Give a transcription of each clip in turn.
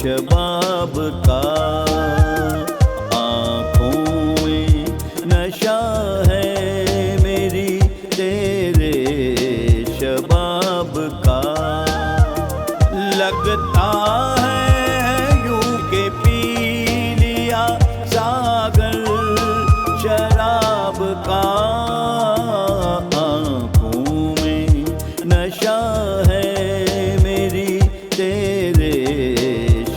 शबाब का। आँखों में नशा है मेरी तेरे शबाब का। लगता है यूं के पी लिया सागर शराब का। आँखों में नशा है मेरी तेरे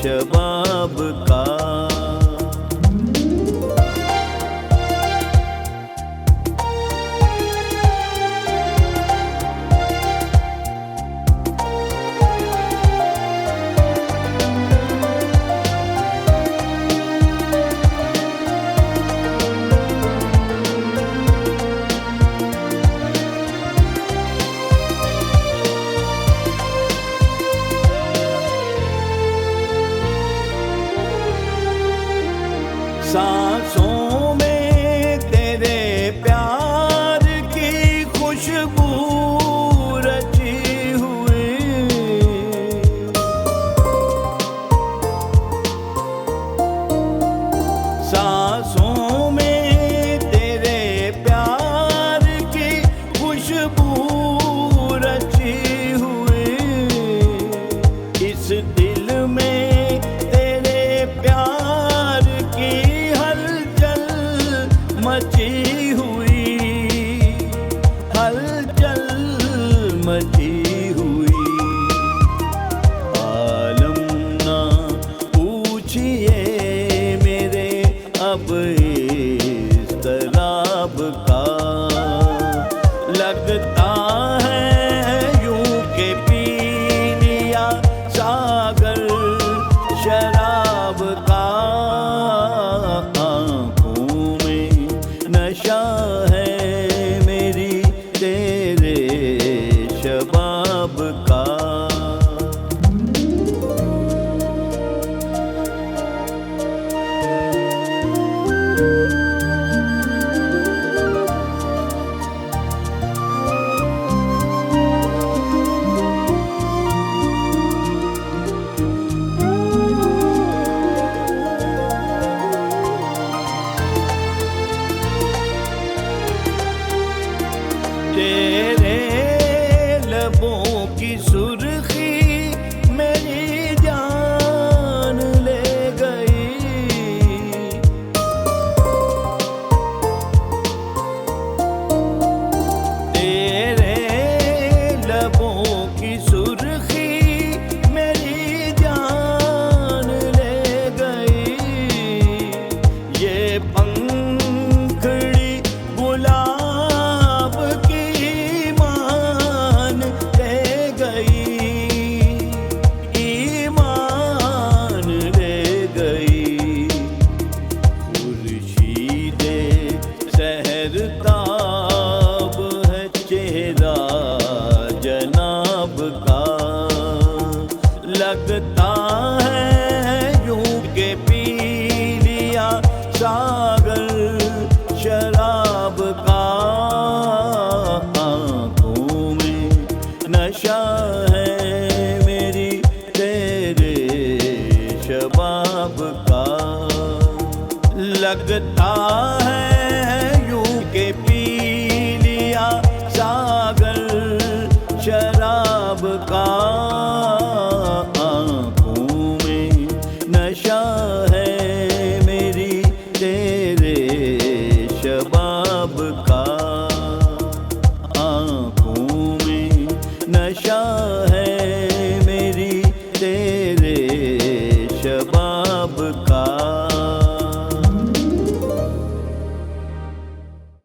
शबाब का। सांसों में तेरे प्यार की खुशबू रची हुई। सांसों में तेरे प्यार की खुशबू रची हुई। इस दिल में तेरे प्यार की मची हुई, हलचल मची हुई। आलम ना पूछिए मेरे अब इस तराब का। लगता है यूं के पी लिया सागर शराब का। नशा है मेरी तेरे शबाब का। तेरे लबों की सुर्खी मेरी जान ले गई। तेरे लबों की सुर्खी मेरी जान ले गई। ये पंखड़ी गुलाब ताब है चेहरा जनाब का। लगता है यूं के पी लिया सागर शराब का। आँखों में नशा है मेरी तेरे शबाब का। लगता है के पी लिया सागर शराब का।